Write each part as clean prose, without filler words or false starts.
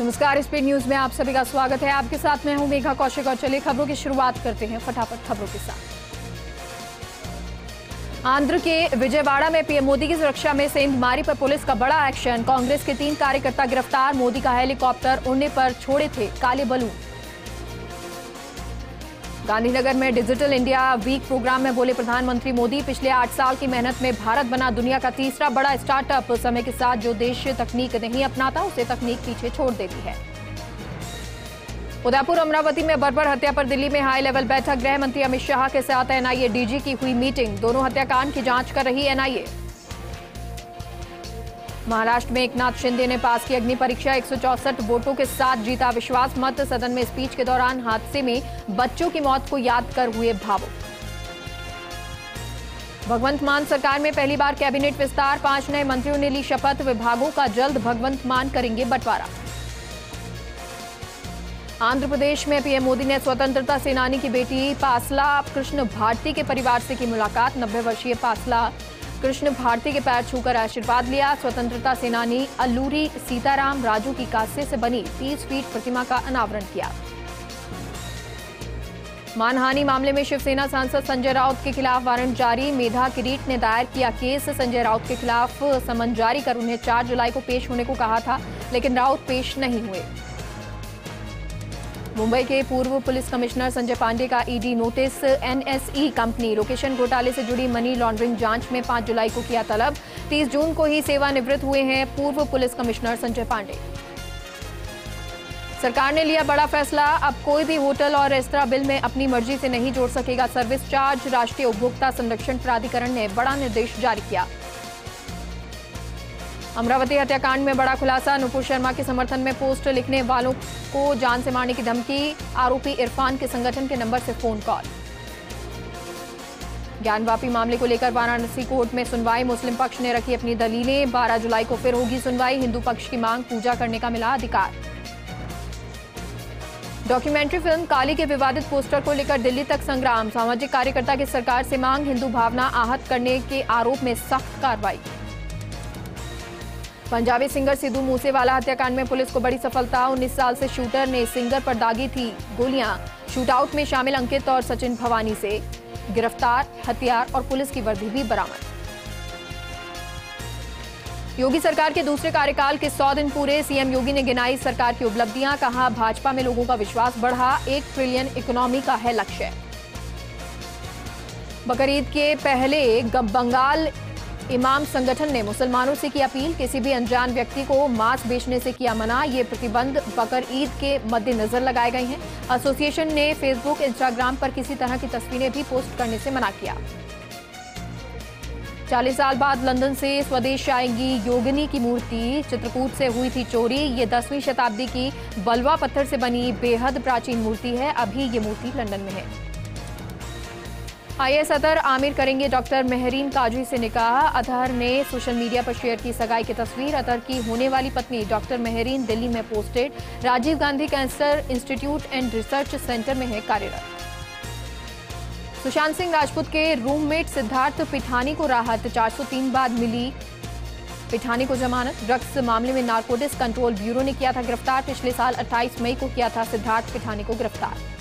नमस्कार, speed news में आप सभी का स्वागत है। आपके साथ मैं हूं मेघा कौशिक और चलिए खबरों की शुरुआत करते हैं फटाफट खबरों के साथ। आंध्र के विजयवाड़ा में पीएम मोदी की सुरक्षा में सेंधमारी पर पुलिस का बड़ा एक्शन। कांग्रेस के 3 कार्यकर्ता गिरफ्तार। मोदी का हेलीकॉप्टर उड़ने पर छोड़े थे काले बलून। गांधीनगर में डिजिटल इंडिया वीक प्रोग्राम में बोले प्रधानमंत्री मोदी, पिछले 8 साल की मेहनत में भारत बना दुनिया का तीसरा बड़ा स्टार्टअप। समय के साथ जो देश तकनीक नहीं अपनाता उसे तकनीक पीछे छोड़ देती है। उदयपुर अमरावती में बर्बर हत्या पर दिल्ली में हाई लेवल बैठक। गृह मंत्री अमित शाह के साथ एनआईए डीजी की हुई मीटिंग। दोनों हत्याकांड की जांच कर रही एनआईए। महाराष्ट्र में एकनाथ शिंदे ने पास की अग्नि परीक्षा। 164 वोटों के साथ जीता विश्वास मत। सदन में स्पीच के दौरान हादसे में बच्चों की मौत को याद कर हुए भावुक। भगवंत मान सरकार में पहली बार कैबिनेट विस्तार। 5 नए मंत्रियों ने ली शपथ। विभागों का जल्द भगवंत मान करेंगे बंटवारा। आंध्र प्रदेश में पीएम मोदी ने स्वतंत्रता सेनानी की बेटी पासला कृष्ण भारती के परिवार से की मुलाकात। 90 वर्षीय पासला कृष्ण भारती के पैर छूकर आशीर्वाद लिया। स्वतंत्रता सेनानी अल्लूरी सीताराम राजू की कांसे से बनी 30 फीट प्रतिमा का अनावरण किया। मानहानि मामले में शिवसेना सांसद संजय राउत के खिलाफ वारंट जारी। मेधा किरीट ने दायर किया केस। संजय राउत के खिलाफ समन जारी कर उन्हें 4 जुलाई को पेश होने को कहा था, लेकिन राउत पेश नहीं हुए। मुंबई के पूर्व पुलिस कमिश्नर संजय पांडे का ED notice. NSE company location घोटाले से जुड़ी मनी लॉन्ड्रिंग जांच में 5 जुलाई को किया तलब। 30 जून को ही सेवानिवृत्त हुए हैं पूर्व पुलिस कमिश्नर संजय पांडे। सरकार ने लिया बड़ा फैसला। अब कोई भी होटल और रेस्तरां बिल में अपनी मर्जी से नहीं जोड़ सकेगा सर्विस चार्ज। राष्ट्रीय उपभोक्ता संरक्षण प्राधिकरण ने बड़ा निर्देश जारी किया। अमरावती हत्याकांड में बड़ा खुलासा। नुपुर शर्मा के समर्थन में पोस्ट लिखने वालों को जान से मारने की धमकी। आरोपी इरफान के संगठन के नंबर से फोन कॉल। ज्ञानवापी मामले को लेकर वाराणसी कोर्ट में सुनवाई। मुस्लिम पक्ष ने रखी अपनी दलीलें। 12 जुलाई को फिर होगी सुनवाई। हिंदू पक्ष की मांग, पूजा करने का मिला अधिकार। डॉक्यूमेंट्री फिल्म काली के विवादित पोस्टर को लेकर दिल्ली तक संग्राम। सामाजिक कार्यकर्ता की सरकार से मांग, हिंदू भावना आहत करने के आरोप में सख्त कार्रवाई। पंजाबी सिंगर सिद्धू मूसेवाला हत्याकांड में पुलिस को बड़ी सफलता। 19 साल से शूटर ने सिंगर पर दागी थी गोलियां। शूटआउट में शामिल अंकित और सचिन भवानी से गिरफ्तार। हथियार और पुलिस की वर्दी भी बरामद। योगी सरकार के दूसरे कार्यकाल के 100 दिन पूरे। सीएम योगी ने गिनाई सरकार की उपलब्धियां। कहा भाजपा में लोगों का विश्वास बढ़ा। 1 ट्रिलियन इकोनॉमी का है लक्ष्य। बकरीद के पहले बंगाल इमाम संगठन ने मुसलमानों से की अपील। किसी भी अनजान व्यक्ति को मांस बेचने से किया मना। ये प्रतिबंध बकर ईद के मद्देनजर लगाए गए हैं। एसोसिएशन ने फेसबुक, इंस्टाग्राम पर किसी तरह की तस्वीरें भी पोस्ट करने से मना किया। 40 साल बाद लंदन से स्वदेश आएंगी योगिनी की मूर्ति। चित्रकूट से हुई थी चोरी। ये 10वीं शताब्दी की बलवा पत्थर से बनी बेहद प्राचीन मूर्ति है। अभी ये मूर्ति लंदन में है। आईएएस अतहर आमिर करेंगे डॉक्टर मेहरीन काजी से निकाह। अतहर ने सोशल मीडिया पर शेयर की सगाई की तस्वीर। अतहर की होने वाली पत्नी डॉक्टर मेहरीन दिल्ली में posted. Rajiv Gandhi cancer institute and research centre में है कार्यरत। सुशांत सिंह राजपूत के रूममेट सिद्धार्थ पिठानी को राहत। 403 बाद मिली पिठानी को जमानत। ड्रग्स मामले में नारकोटिक्स कंट्रोल ब्यूरो ने किया था गिरफ्तार। पिछले साल 28 मई को किया था सिद्धार्थ पिठानी को गिरफ्तार।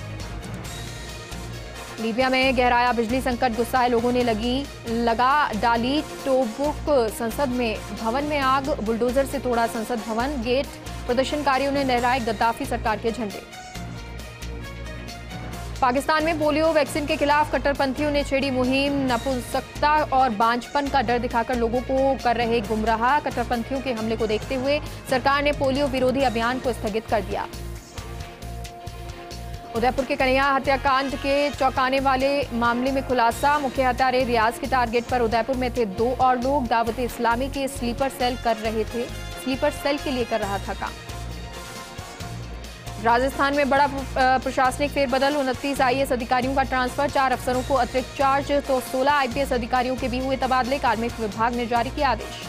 लीबिया में गहराया बिजली संकट। गुस्साए लोगों ने लगा डाली टोब्रुक संसद में भवन में आग। बुलडोजर से तोड़ा संसद भवन गेट। प्रदर्शनकारियों ने लहराए गद्दाफी सरकार के झंडे। पाकिस्तान में पोलियो वैक्सीन के खिलाफ कट्टरपंथियों ने छेड़ी मुहिम। नपुंसकता और बांझपन का डर दिखाकर लोगों को कर रहे गुमराह। कट्टरपंथियों के हमले को देखते हुए सरकार ने पोलियो विरोधी अभियान को स्थगित कर दिया। उदयपुर के कन्हैया हत्याकांड के चौंकाने वाले मामले में खुलासा। मुख्य हत्यारे रियाज के टारगेट पर उदयपुर में थे 2 और लोग। दावत इस्लामी के स्लीपर सेल के लिए कर रहा था काम। राजस्थान में बड़ा प्रशासनिक फेरबदल। 29 आईएएस अधिकारियों का ट्रांसफर। 4 अफसरों को अतिरिक्त चार्ज तो 16 आईपीएस अधिकारियों के भी हुए तबादले। कार्मिक विभाग ने जारी किया आदेश।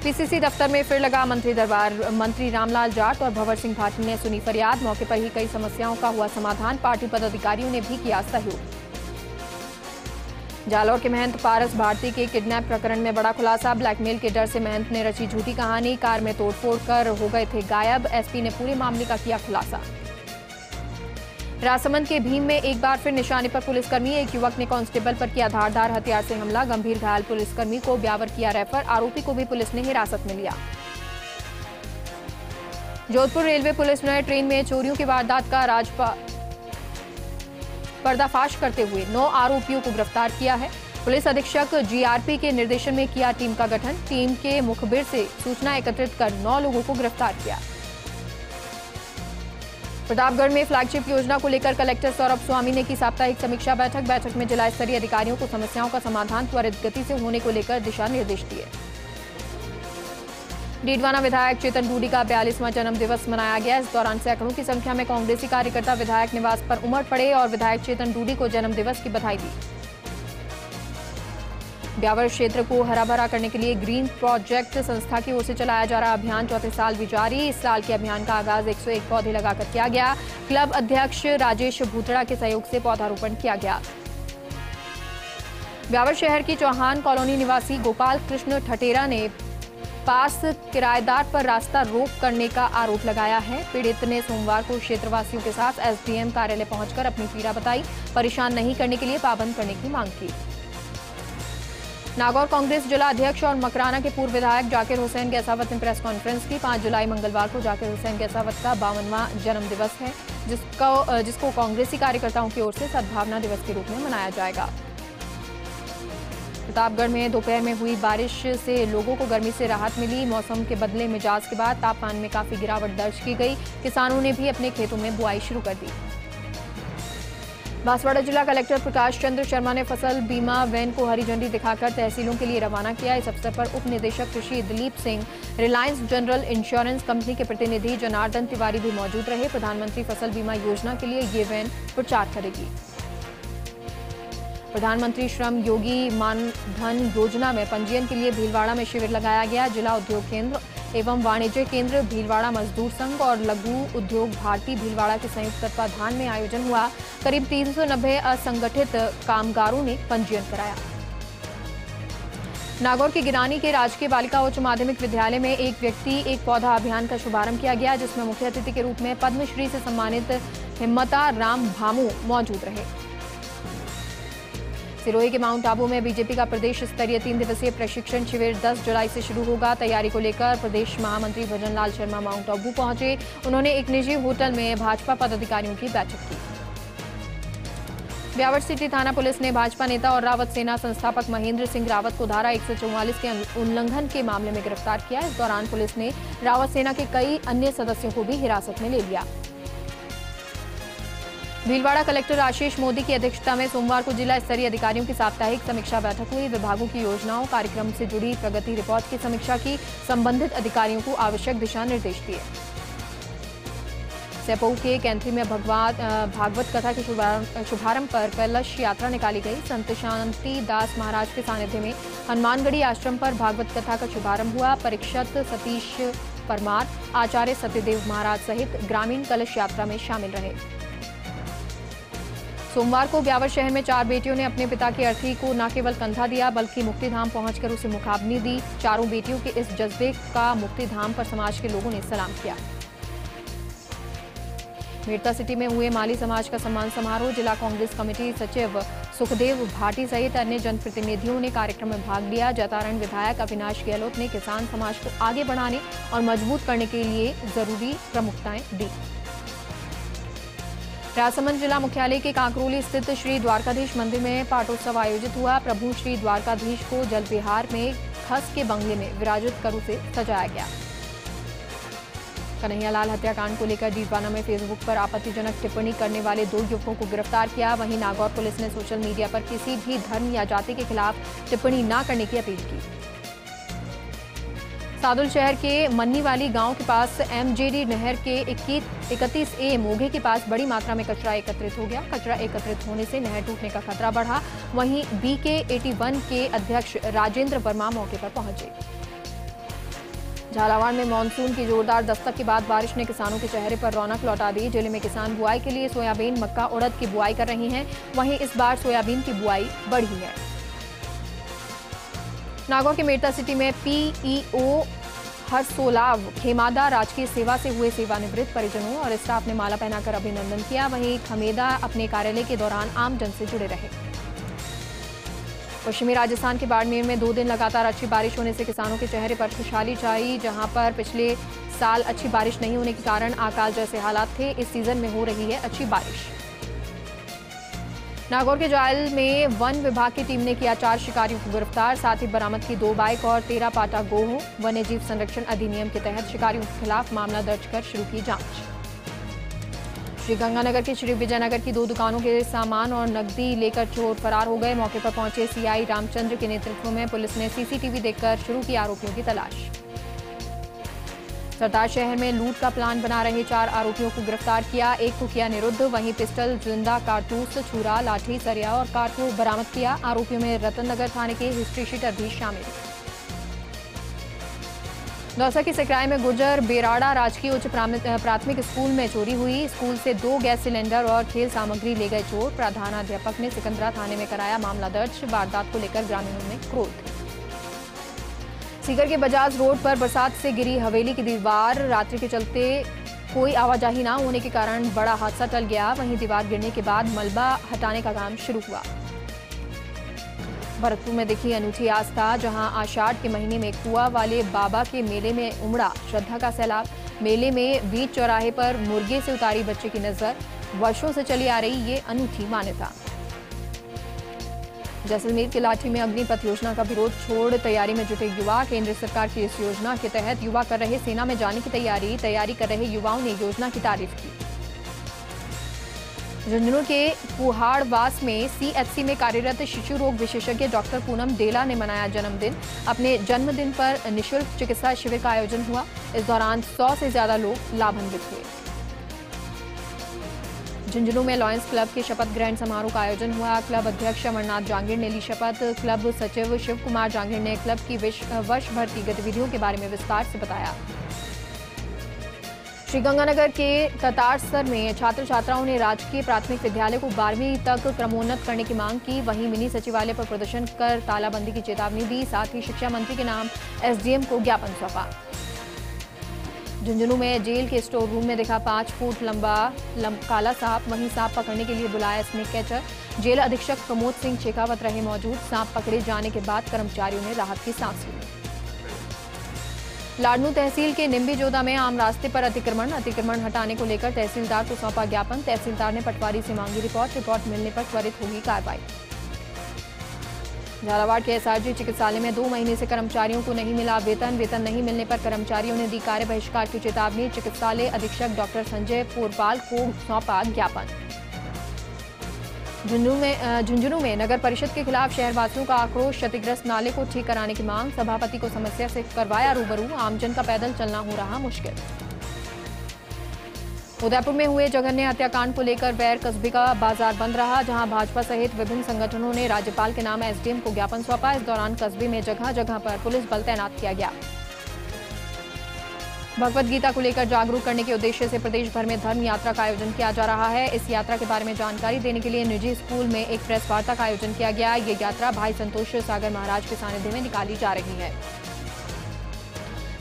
पीसीसी दफ्तर में फिर लगा मंत्री दरबार। मंत्री रामलाल जाट और भंवर सिंह भाटी ने सुनी फरियाद। मौके पर ही कई समस्याओं का हुआ समाधान। पार्टी पदाधिकारियों ने भी किया सहयोग। जालौर के महंत पारस भारती के किडनैप प्रकरण में बड़ा खुलासा। ब्लैकमेल के डर से महंत ने रची झूठी कहानी, कार में तोड़फोड़ कर हो गए थे गायब। एसपी ने पूरे मामले का किया खुलासा। राजसमंद के भीम में एक बार फिर निशाने पर पुलिसकर्मी। एक युवक ने कांस्टेबल पर किया धारदार हथियार से हमला। गंभीर घायल पुलिसकर्मी को ब्यावर किया रेफर। आरोपी को भी पुलिस ने हिरासत में लिया। जोधपुर रेलवे पुलिस ने ट्रेन में चोरियों की वारदात का पर्दाफाश करते हुए 9 आरोपियों को गिरफ्तार किया है। पुलिस अधीक्षक जीआरपी के निर्देशन में किया टीम का गठन। टीम के मुखबिर से सूचना एकत्रित कर 9 लोगों को गिरफ्तार किया। प्रतापगढ़ में फ्लैगशिप योजना को लेकर कलेक्टर सौरभ स्वामी ने की साप्ताहिक समीक्षा बैठक में जिला स्तरीय अधिकारियों को समस्याओं का समाधान त्वरित गति से होने को लेकर दिशा निर्देश दिए। डीडवाना विधायक चेतन डूडी का 42वां जन्म दिवस मनाया गया। इस दौरान सैकड़ों की संख्या में कांग्रेसी कार्यकर्ता विधायक निवास पर उमड़ पड़े और विधायक चेतन डूडी को जन्म दिवस की बधाई दी। ब्यावर क्षेत्र को हरा भरा करने के लिए ग्रीन प्रोजेक्ट संस्था की ओर से चलाया जा रहा अभियान चौथे साल भी जारी। इस साल के अभियान का आगाज 101 पौधे लगाकर किया गया। क्लब अध्यक्ष राजेश भूतड़ा के सहयोग से पौधारोपण किया गया। ब्यावर शहर की चौहान कॉलोनी निवासी गोपाल कृष्ण ठटेरा ने पास किराएदार पर रास्ता रोक करने का आरोप लगाया है। पीड़ित ने सोमवार को क्षेत्रवासियों के साथ एसडीएम कार्यालय पहुंचकर अपनी पीड़ा बताई। परेशान नहीं करने के लिए पाबंद करने की मांग की। नागौर कांग्रेस जिला अध्यक्ष और मकराना के पूर्व विधायक जाकिर हुसैन गैसावत ने प्रेस कॉन्फ्रेंस की। 5 जुलाई मंगलवार को जाकिर हुसैन गैसावत का 52वां जन्म दिवस है, जिसको कांग्रेसी कार्यकर्ताओं की ओर से सद्भावना दिवस के रूप में मनाया जाएगा। प्रतापगढ़ में दोपहर में हुई बारिश से लोगों को गर्मी से राहत मिली। मौसम के बदले मिजाज के बाद तापमान में काफी गिरावट दर्ज की गई। किसानों ने भी अपने खेतों में बुआई शुरू कर दी। बांसवाड़ा जिला कलेक्टर प्रकाश चंद्र शर्मा ने फसल बीमा वैन को हरी झंडी दिखाकर तहसीलों के लिए रवाना किया। इस अवसर पर उप निदेशक कृषि Dilip Singh, Reliance general insurance company के प्रतिनिधि जनार्दन तिवारी भी मौजूद रहे। प्रधानमंत्री फसल बीमा योजना के लिए ये वैन प्रचार करेगी। प्रधानमंत्री श्रम योगी मानधन योजना में पंजीयन के लिए भीलवाड़ा में शिविर लगाया गया। जिला उद्योग केंद्र एवं वाणिज्य केंद्र भीलवाड़ा मजदूर संघ और लघु उद्योग भारती भीलवाड़ा के संयुक्त तत्वाधान में आयोजन हुआ। करीब 390 असंगठित कामगारों ने पंजीयन कराया। नागौर के गिरानी के राजकीय बालिका उच्च माध्यमिक विद्यालय में एक व्यक्ति एक पौधा अभियान का शुभारंभ किया गया, जिसमें मुख्य अतिथि के रूप में पद्मश्री से सम्मानित हिम्मता राम भामू मौजूद रहे। सिरोही के माउंट आबू में बीजेपी का प्रदेश स्तरीय 3 दिवसीय प्रशिक्षण शिविर 10 जुलाई से शुरू होगा। तैयारी को लेकर प्रदेश महामंत्री भजनलाल शर्मा माउंट आबू पहुंचे। उन्होंने एक निजी होटल में भाजपा पदाधिकारियों की बैठक की। ब्यावर सिटी थाना पुलिस ने भाजपा नेता और रावत सेना संस्थापक महेंद्र सिंह रावत को धारा 144 के उल्लंघन के मामले में गिरफ्तार किया। इस दौरान पुलिस ने रावत सेना के कई अन्य सदस्यों को भी हिरासत में ले लिया। भीलवाड़ा कलेक्टर आशीष मोदी की अध्यक्षता में सोमवार को जिला स्तरीय अधिकारियों की साप्ताहिक समीक्षा बैठक हुई। विभागों की योजनाओं कार्यक्रम से जुड़ी प्रगति रिपोर्ट की समीक्षा की। संबंधित अधिकारियों को आवश्यक दिशा निर्देश दिए। सेपऊ के कैंथी में भागवत कथा के शुभारंभ पर कलश यात्रा निकाली गई। संत शांति दास महाराज के सानिध्य में हनुमानगढ़ी आश्रम पर भागवत कथा का शुभारंभ हुआ। परीक्षत सतीश परमार, आचार्य सत्यदेव महाराज सहित ग्रामीण कलश यात्रा में शामिल रहे। सोमवार को ब्यावर शहर में 4 बेटियों ने अपने पिता की अर्थी को न केवल कंधा दिया बल्कि मुक्तिधाम पहुंचकर उसे मुखाग्नि दी। चारों बेटियों के इस जज्बे का मुक्तिधाम पर समाज के लोगों ने सलाम किया। मेड़ता सिटी में हुए माली समाज का सम्मान समारोह। जिला कांग्रेस कमेटी सचिव सुखदेव भाटी सहित अन्य जनप्रतिनिधियों ने कार्यक्रम में भाग लिया। जतारण विधायक अविनाश गहलोत ने किसान समाज को आगे बढ़ाने और मजबूत करने के लिए जरूरी प्रमुखताएं दी। राजसमंद जिला मुख्यालय के कांकरोली स्थित श्री द्वारकाधीश मंदिर में पाटोत्सव आयोजित हुआ। प्रभु श्री द्वारकाधीश को जल विहार में खस के बंगले में विराजित कर उसे सजाया गया। कन्हैयालाल हत्याकांड को लेकर डीडवाना में फेसबुक पर आपत्तिजनक टिप्पणी करने वाले 2 युवकों को गिरफ्तार किया। वहीं नागौर पुलिस ने सोशल मीडिया पर किसी भी धर्म या जाति के खिलाफ टिप्पणी न करने की अपील की। सादुल शहर के मन्नीवाली गांव के पास एमजेडी नहर के 31A मोघे के पास बड़ी मात्रा में कचरा एकत्रित हो गया। कचरा एकत्रित होने से नहर टूटने का खतरा बढ़ा। वहीं BK81 के अध्यक्ष राजेंद्र वर्मा मौके पर पहुंचे। झालावाड़ में मानसून की जोरदार दस्तक के बाद बारिश ने किसानों के चेहरे पर रौनक लौटा दी। जिले में किसान बुआई के लिए सोयाबीन, मक्का, उड़द की बुआई कर रहे हैं। वहीं इस बार सोयाबीन की बुआई बढ़ी है। नागौर के मेड़ता सिटी में पीईओ हरसोलाव खेमादा राजकीय सेवा से हुए सेवानिवृत्त परिजनों और स्टाफ ने माला पहनाकर अभिनंदन किया। वहीं खेमेदा अपने कार्यालय के दौरान आम जन से जुड़े रहे। पश्चिमी राजस्थान के बाड़मेर में 2 दिन लगातार अच्छी बारिश होने से किसानों के चेहरे पर खुशहाली छाई। जहां पर पिछले साल अच्छी बारिश नहीं होने के कारण अकाल जैसे हालात थे, इस सीजन में हो रही है अच्छी बारिश। नागौर के जायल में वन विभाग की टीम ने किया 4 शिकारियों को गिरफ्तार, साथ ही बरामद की 2 बाइक और 13 पाटा गोह। वन्यजीव संरक्षण अधिनियम के तहत शिकारियों के खिलाफ मामला दर्ज कर शुरू की जांच। श्रीगंगानगर के श्री विजयनगर की 2 दुकानों के सामान और नकदी लेकर चोर फरार हो गए। मौके पर पहुंचे सीआई रामचंद्र के नेतृत्व में पुलिस ने सीसीटीवी देखकर शुरू की आरोपियों की तलाश। सरदार शहर में लूट का प्लान बना रहे 4 आरोपियों को गिरफ्तार किया। एक को किया निरुद्ध, वहीं पिस्टल, जिंदा कारतूस, छुरा, लाठी, सरिया और कार को बरामद किया। आरोपियों में रतननगर थाने के हिस्ट्री शीटर भी शामिल। दौसा के सकराय में गुर्जर बेराड़ा राजकीय उच्च प्राथमिक स्कूल में चोरी हुई। स्कूल से 2 गैस सिलेंडर और खेल सामग्री ले गए चोर। प्रधानाध्यापक ने सिकंदरा थाने में कराया मामला दर्ज। वारदात को लेकर ग्रामीणों में क्रोध। सीकर के बजाज रोड पर बरसात से गिरी हवेली की दीवार, रात्रि के चलते कोई आवाजाही न होने के कारण बड़ा हादसा टल गया। वहीं दीवार गिरने के बाद मलबा हटाने का काम शुरू हुआ। भरतपुर में दिखी अनूठी आस्था, जहां आषाढ़ के महीने में कुआ वाले बाबा के मेले में उमड़ा श्रद्धा का सैलाब। मेले में बीच चौराहे पर मुर्गे से उतारी बच्चे की नजर। वर्षों से चली आ रही ये अनूठी मान्यता। जैसलमेर के लाठी में अग्निपथ योजना का विरोध छोड़ तैयारी में जुटे युवा। केंद्र सरकार की इस योजना के तहत युवा कर रहे सेना में जाने की तैयारी कर रहे युवाओं ने योजना की तारीफ की। झुंझुनू के कुहाड़वास में सीएचसी में कार्यरत शिशु रोग विशेषज्ञ डॉक्टर पूनम डेला ने मनाया जन्मदिन। अपने जन्मदिन पर निःशुल्क चिकित्सा शिविर का आयोजन हुआ। इस दौरान 100 से ज्यादा लोग लाभान्वित हुए। झुंझुनू में लॉयंस क्लब के शपथ ग्रहण समारोह का आयोजन हुआ। क्लब अध्यक्ष अमरनाथ जांगिड़ ने ली शपथ। क्लब सचिव शिव कुमार जांगिड़ ने क्लब की वर्ष भर की गतिविधियों के बारे में विस्तार से बताया। श्रीगंगानगर के ततारसर में छात्र छात्राओं ने राजकीय प्राथमिक विद्यालय को 12वीं तक क्रमोन्नत करने की मांग की। वहीं मिनी सचिवालय पर प्रदर्शन कर तालाबंदी की चेतावनी दी। साथ ही शिक्षा मंत्री के नाम एसडीएम को ज्ञापन सौंपा। झुंझुनू में जेल के स्टोर रूम में दिखा 5 फुट लंबा काला सांप। वहीं सांप पकड़ने के लिए बुलाया स्नेक कैचर। जेल अधीक्षक प्रमोद सिंह शेखावत रहे मौजूद। सांप पकड़े जाने के बाद कर्मचारियों ने राहत की सांस ली। लाडनू तहसील के निम्बी जोदा में आम रास्ते पर अतिक्रमण हटाने को लेकर तहसीलदार को सौंपा ज्ञापन। तहसीलदार ने पटवारी से मांगी रिपोर्ट मिलने पर त्वरित होगी कार्रवाई। झालावाड़ के एसआरजी चिकित्सालय में 2 महीने से कर्मचारियों को नहीं मिला वेतन नहीं मिलने पर कर्मचारियों ने दी कार्य बहिष्कार की चेतावनी। चिकित्सालय अधीक्षक डॉक्टर संजय पोरपाल को सौंपा ज्ञापन। झुंझुनू में नगर परिषद के खिलाफ शहरवासियों का आक्रोश। क्षतिग्रस्त नाले को ठीक कराने की मांग। सभापति को समस्या से करवाया रूबरू। आमजन का पैदल चलना हो रहा मुश्किल। उदयपुर में हुए जघन्य हत्याकांड को लेकर वैर कस्बे का बाजार बंद रहा, जहां भाजपा सहित विभिन्न संगठनों ने राज्यपाल के नाम एसडीएम को ज्ञापन सौंपा। इस दौरान कस्बे में जगह जगह पर पुलिस बल तैनात किया गया। भगवद गीता को लेकर जागरूक करने के उद्देश्य से प्रदेश भर में धर्म यात्रा का आयोजन किया जा रहा है। इस यात्रा के बारे में जानकारी देने के लिए निजी स्कूल में एक प्रेस वार्ता का आयोजन किया गया। ये यात्रा भाई संतोष सागर महाराज के सानिध्य में निकाली जा रही है।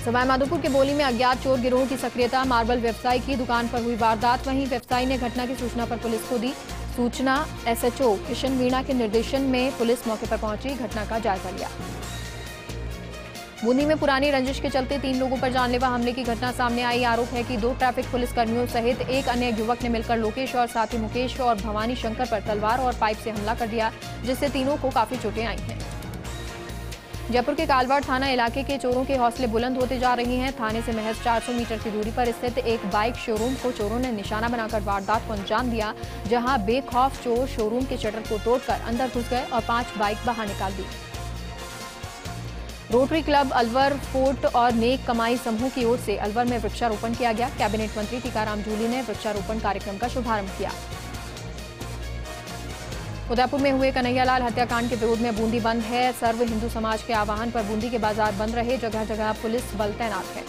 सवाईमाधोपुर के बोली में अज्ञात चोर गिरोह की सक्रियता। मार्बल व्यवसायी की दुकान पर हुई वारदात। वहीं व्यवसायी ने घटना की सूचना पर पुलिस को दी। सूचना एसएचओ किशन वीणा के निर्देशन में पुलिस मौके पर पहुंची, घटना का जायजा लिया। बूंदी में पुरानी रंजिश के चलते 3 लोगों पर जानलेवा हमले की घटना सामने आई। आरोप है कि 2 ट्रैफिक पुलिस कर्मियों सहित एक अन्य युवक ने मिलकर लोकेश और साथी मुकेश और भवानी शंकर पर तलवार और पाइप से हमला कर दिया, जिससे तीनों को काफी चोटें आई हैं। जयपुर के कालवाड़ थाना इलाके के चोरों के हौसले बुलंद होते जा रही हैं। थाने से महज 400 मीटर की दूरी पर स्थित एक बाइक शोरूम को चोरों ने निशाना बनाकर वारदात को अंजाम दिया, जहां बेखौफ चोर शोरूम के शटर को तोड़कर अंदर घुस गए और 5 बाइक बाहर निकाल दी। रोटरी क्लब अलवर, फोर्ट और नेक कमाई समूह की ओर से अलवर में वृक्षारोपण किया गया। कैबिनेट मंत्री टीकाराम जूली ने वृक्षारोपण कार्यक्रम का शुभारंभ किया। उदयपुर में हुए कन्हैयालाल हत्याकांड के विरोध में बूंदी बंद है। सर्व हिंदू समाज के आह्वान पर बूंदी के बाजार बंद रहे, जगह जगह पुलिस बल तैनात है।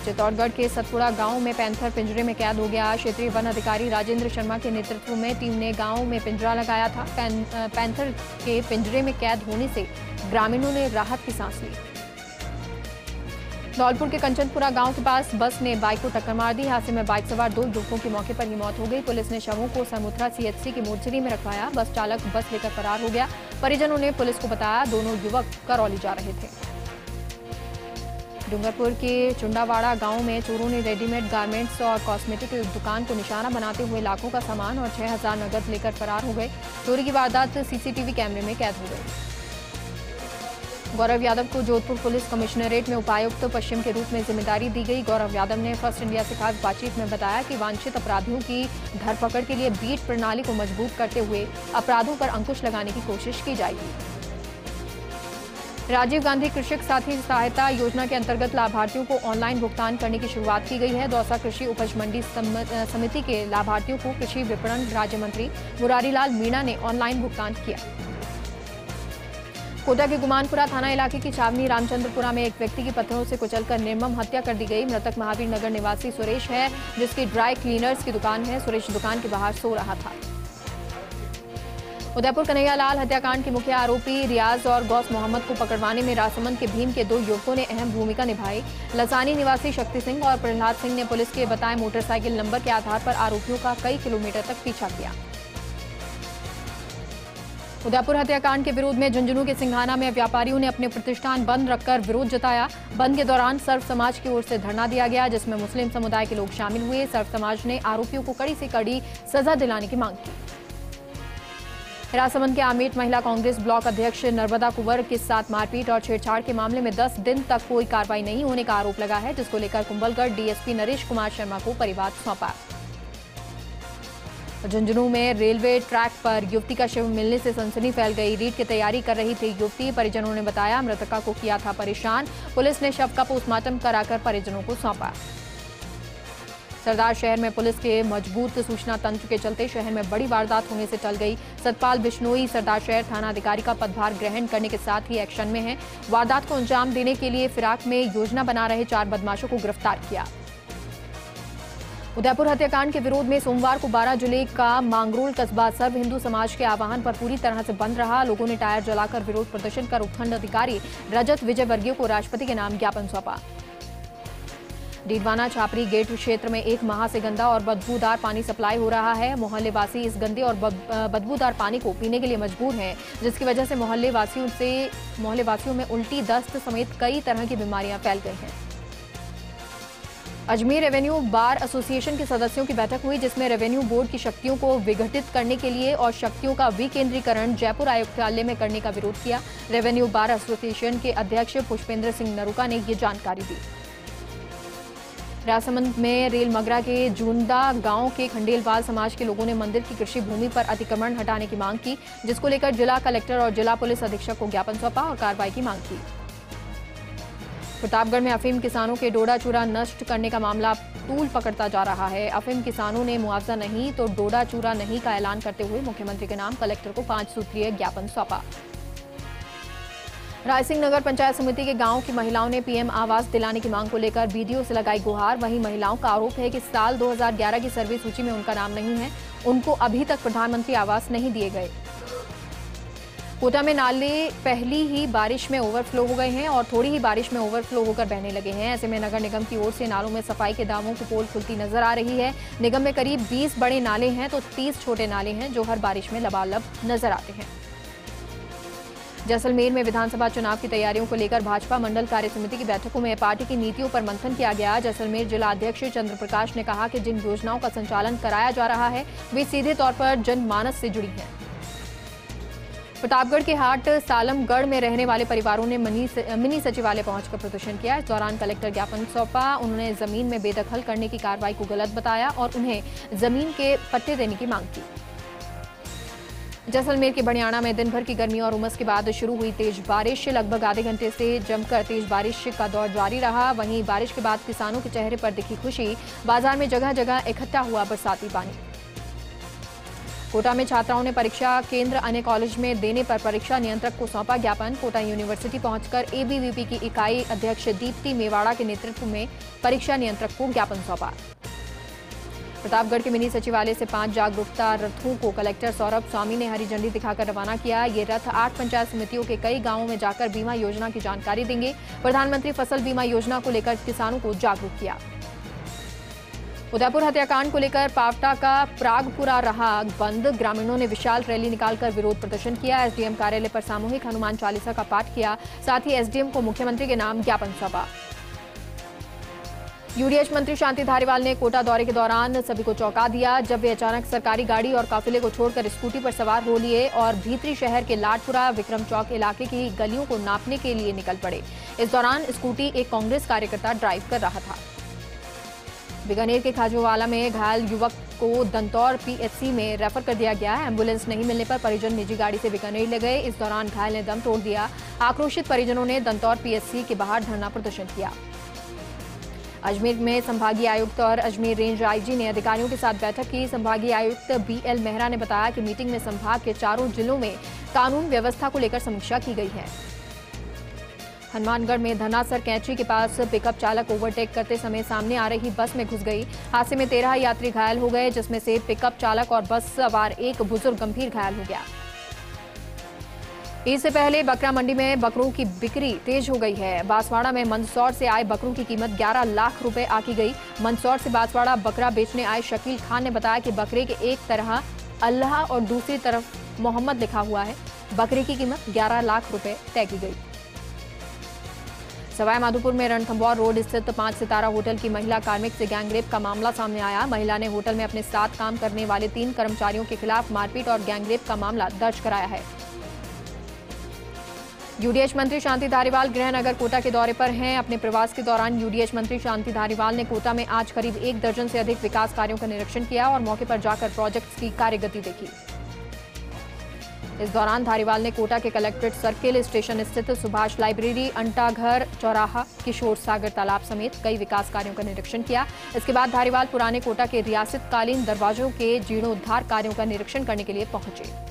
चित्तौड़गढ़ के सतपुड़ा गांव में पैंथर पिंजरे में कैद हो गया। क्षेत्रीय वन अधिकारी राजेंद्र शर्मा के नेतृत्व में टीम ने गांव में पिंजरा लगाया था। पैंथर के पिंजरे में कैद होने से ग्रामीणों ने राहत की सांस ली। धौलपुर के कंचनपुरा गांव के पास बस ने बाइक को टक्कर मार दी। हादसे में बाइक सवार 2 युवकों की मौके पर ही मौत हो गई। पुलिस ने शवों को समुद्रा सीएचसी की मोर्चरी में रखवाया। बस चालक बस लेकर फरार हो गया। परिजनों ने पुलिस को बताया दोनों युवक करौली जा रहे थे। डूंगरपुर के चुंडावाड़ा गांव में चोरों ने रेडीमेड गारमेंट्स और कॉस्मेटिक दुकान को निशाना बनाते हुए लाखों का सामान और 6000 नकद लेकर फरार हो गए। चोरी की वारदात सीसीटीवी कैमरे में कैद हो गई। गौरव यादव को जोधपुर पुलिस कमिश्नरेट में उपायुक्त पश्चिम के रूप में जिम्मेदारी दी गई। गौरव यादव ने फर्स्ट इंडिया से खास बातचीत में बताया कि वांछित अपराधियों की धरपकड़ के लिए बीट प्रणाली को मजबूत करते हुए अपराधों पर अंकुश लगाने की कोशिश की जाएगी। राजीव गांधी कृषक साथी सहायता योजना के अंतर्गत लाभार्थियों को ऑनलाइन भुगतान करने की शुरुआत की गई है। दौसा कृषि उपज मंडी समिति के लाभार्थियों को कृषि विपणन राज्य मंत्री मुरारीलाल मीणा ने ऑनलाइन भुगतान किया। कोटा के गुमानपुरा थाना इलाके की छावनी रामचंद्रपुरा में एक व्यक्ति की पत्थरों से कुचलकर निर्मम हत्या कर दी गई। मृतक महावीर नगर निवासी सुरेश है, जिसकी ड्राई क्लीनर्स की दुकान है। सुरेश दुकान के बाहर सो रहा था। उदयपुर कन्हैयालाल हत्याकांड के मुख्य आरोपी रियाज और गौस मोहम्मद को पकड़वाने में राजसमंद के भीम के 2 युवकों ने अहम भूमिका निभाई। लसानी निवासी शक्ति सिंह और प्रहलाद सिंह ने पुलिस के बताए मोटरसाइकिल नंबर के आधार पर आरोपियों का कई किलोमीटर तक पीछा किया। उदयपुर हत्याकांड के विरोध में झुंझुनू के सिंघाना में व्यापारियों ने अपने प्रतिष्ठान बंद रखकर विरोध जताया। बंद के दौरान सर्व समाज की ओर से धरना दिया गया, जिसमें मुस्लिम समुदाय के लोग शामिल हुए। सर्व समाज ने आरोपियों को कड़ी से कड़ी सजा दिलाने की मांग की। राजसमंद के आमेट महिला कांग्रेस ब्लॉक अध्यक्ष नर्मदा कुंवर के साथ मारपीट और छेड़छाड़ के मामले में 10 दिन तक कोई कार्रवाई नहीं होने का आरोप लगा है, जिसको लेकर कुंभलगढ़ डीएसपी नरेश कुमार शर्मा को परिवाद सौंपा। झुंझुनू में रेलवे ट्रैक पर युवती का शव मिलने से सनसनी फैल गई। रीट की तैयारी कर रही थी युवती। परिजनों ने बताया मृतका को किया था परेशान। पुलिस ने शव का पोस्टमार्टम कराकर परिजनों को सौंपा। सरदार शहर में पुलिस के मजबूत सूचना तंत्र के चलते शहर में बड़ी वारदात होने से टल गई। सतपाल बिश्नोई सरदार शहर थाना अधिकारी का पदभार ग्रहण करने के साथ ही एक्शन में है। वारदात को अंजाम देने के लिए फिराक में योजना बना रहे 4 बदमाशों को गिरफ्तार किया। उदयपुर हत्याकांड के विरोध में सोमवार को 12 जुलाई का मांगरोल कस्बा सर्व हिंदू समाज के आह्वान पर पूरी तरह से बंद रहा। लोगों ने टायर जलाकर विरोध प्रदर्शन कर उपखंड अधिकारी रजत विजय वर्गीय को राष्ट्रपति के नाम ज्ञापन सौंपा। डीडवाना छापरी गेट क्षेत्र में 1 माह से गंदा और बदबूदार पानी सप्लाई हो रहा है। मोहल्लेवासी इस गंदे और बदबूदार पानी को पीने के लिए मजबूर हैं, जिसकी वजह से मोहल्लेवासियों में उल्टी, दस्त समेत कई तरह की बीमारियां फैल गई हैं। अजमेर रेवेन्यू बार एसोसिएशन के सदस्यों की बैठक हुई, जिसमें रेवेन्यू बोर्ड की शक्तियों को विघटित करने के लिए और शक्तियों का विकेंद्रीकरण जयपुर आयुक्तालय में करने का विरोध किया। रेवेन्यू बार एसोसिएशन के अध्यक्ष पुष्पेंद्र सिंह नरूका ने ये जानकारी दी। राजसमंद में रेल मगरा के जूंदा गांव के खंडेलवाल समाज के लोगों ने मंदिर की कृषि भूमि पर अतिक्रमण हटाने की मांग की, जिसको लेकर जिला कलेक्टर और जिला पुलिस अधीक्षक को ज्ञापन सौंपा और कार्रवाई की मांग की। प्रतापगढ़ में अफीम किसानों के डोडा चूरा नष्ट करने का मामला तूल पकड़ता जा रहा है। अफीम किसानों ने मुआवजा नहीं तो डोडा चूरा नहीं का ऐलान करते हुए मुख्यमंत्री के नाम कलेक्टर को 5 सूत्रीय ज्ञापन सौंपा। रायसिंह नगर पंचायत समिति के गांव की महिलाओं ने पीएम आवास दिलाने की मांग को लेकर बीडीओ से लगाई गुहार। वहीं महिलाओं का आरोप है कि साल 2011 की सर्वे सूची में उनका नाम नहीं है, उनको अभी तक प्रधानमंत्री आवास नहीं दिए गए। कोटा में नाले पहली ही बारिश में ओवरफ्लो हो गए हैं और थोड़ी ही बारिश में ओवरफ्लो होकर बहने लगे हैं। ऐसे में नगर निगम की ओर से नालों में सफाई के दावों की पोल खुलती नजर आ रही है। निगम में करीब 20 बड़े नाले हैं तो 30 छोटे नाले हैं, जो हर बारिश में लबालब नजर आते हैं। जैसलमेर में विधानसभा चुनाव की तैयारियों को लेकर भाजपा मंडल कार्य समिति की बैठकों में पार्टी की नीतियों पर मंथन किया गया। जैसलमेर जिला अध्यक्ष चंद्र प्रकाश ने कहा कि जिन योजनाओं का संचालन कराया जा रहा है वे सीधे तौर पर जनमानस से जुड़ी हैं। प्रतापगढ़ के हाट सालमगढ़ में रहने वाले परिवारों ने मिनी सचिवालय पहुंचकर प्रदर्शन किया। इस दौरान कलेक्टर ज्ञापन सौंपा। उन्होंने जमीन में बेदखल करने की कार्रवाई को गलत बताया और उन्हें जमीन के पट्टे देने की मांग की। जैसलमेर के बड़ियाना में दिन भर की गर्मी और उमस के बाद शुरू हुई तेज बारिश। लगभग आधे घंटे से जमकर तेज बारिश का दौर जारी रहा। वहीं बारिश के बाद किसानों के चेहरे पर दिखी खुशी। बाजार में जगह जगह इकट्ठा हुआ बरसाती पानी। कोटा में छात्राओं ने परीक्षा केंद्र अन्य कॉलेज में देने पर परीक्षा नियंत्रक को सौंपा ज्ञापन। कोटा यूनिवर्सिटी पहुंचकर एबीवीपी की इकाई अध्यक्ष दीप्ति मेवाड़ा के नेतृत्व में परीक्षा नियंत्रक को ज्ञापन सौंपा। प्रतापगढ़ के मिनी सचिवालय से 5 जागरूकता रथों को कलेक्टर सौरभ स्वामी ने हरी झंडी दिखाकर रवाना किया। ये रथ 8 पंचायत समितियों के कई गांवों में जाकर बीमा योजना की जानकारी देंगे। प्रधानमंत्री फसल बीमा योजना को लेकर किसानों को जागरूक किया। उदयपुर हत्याकांड को लेकर पावटा का प्रागपुरा रहा बंद। ग्रामीणों ने विशाल रैली निकालकर विरोध प्रदर्शन किया। एसडीएम कार्यालय पर सामूहिक हनुमान चालीसा का पाठ किया। साथ ही एसडीएम को मुख्यमंत्री के नाम ज्ञापन सौंपा। यूडीएच मंत्री शांति धारीवाल ने कोटा दौरे के दौरान सभी को चौंका दिया जब वे अचानक सरकारी गाड़ी और काफिले को छोड़कर स्कूटी पर सवार हो लिए और भीतरी शहर के लाडपुरा विक्रम चौक इलाके की गलियों को नापने के लिए निकल पड़े। इस दौरान स्कूटी एक कांग्रेस कार्यकर्ता ड्राइव कर रहा था। बीकानेर के खाजूवाला में घायल युवक को दंतौर पीएचसी में रेफर कर दिया गया। एम्बुलेंस नहीं मिलने पर परिजन निजी गाड़ी से बीकानेर ले गए। इस दौरान घायल ने दम तोड़ दिया। आक्रोशित परिजनों ने दंतौर पीएचसी के बाहर धरना प्रदर्शन किया। अजमेर में संभागीय आयुक्त और अजमेर रेंज आईजी ने अधिकारियों के साथ बैठक की। संभागीय आयुक्त बीएल मेहरा ने बताया कि मीटिंग में संभाग के चारों जिलों में कानून व्यवस्था को लेकर समीक्षा की गई है। हनुमानगढ़ में धनासर कैंची के पास पिकअप चालक ओवरटेक करते समय सामने आ रही बस में घुस गई। हादसे में 13 यात्री घायल हो गए, जिसमें से पिकअप चालक और बस सवार एक बुजुर्ग गंभीर घायल हो गया। इससे पहले बकरा मंडी में बकरों की बिक्री तेज हो गई है। बांसवाड़ा में मंदसौर से आए बकरों की कीमत 11 लाख रुपए आकी गई। मंदसौर से बांसवाड़ा बकरा बेचने आए शकील खान ने बताया कि बकरे के एक तरह अल्लाह और दूसरी तरफ मोहम्मद लिखा हुआ है। बकरे की कीमत 11 लाख रुपए तय की गई। सवाई माधोपुर में रणथंभौर रोड स्थित 5 सितारा होटल की महिला कार्मिक से गैंगरेप का मामला सामने आया। महिला ने होटल में अपने साथ काम करने वाले 3 कर्मचारियों के खिलाफ मारपीट और गैंगरेप का मामला दर्ज कराया है। यूडीएच मंत्री शांति धारीवाल गृहनगर कोटा के दौरे पर हैं। अपने प्रवास के दौरान यूडीएच मंत्री शांति धारीवाल ने कोटा में आज करीब 1 दर्जन से अधिक विकास कार्यों का निरीक्षण किया और मौके पर जाकर प्रोजेक्ट्स की कार्यगति देखी। इस दौरान धारीवाल ने कोटा के कलेक्ट्रेट सर्किल स्टेशन स्थित सुभाष लाइब्रेरी, अंटाघर चौराहा, किशोर सागर तालाब समेत कई विकास कार्यों का निरीक्षण किया। इसके बाद धारीवाल पुराने कोटा के रियासतकालीन दरवाजों के जीर्णोद्धार कार्यों का निरीक्षण करने के लिए पहुंचे।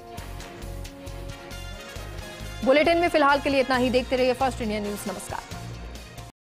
बुलेटिन में फिलहाल के लिए इतना ही। देखते रहिए फर्स्ट इंडिया न्यूज। नमस्कार।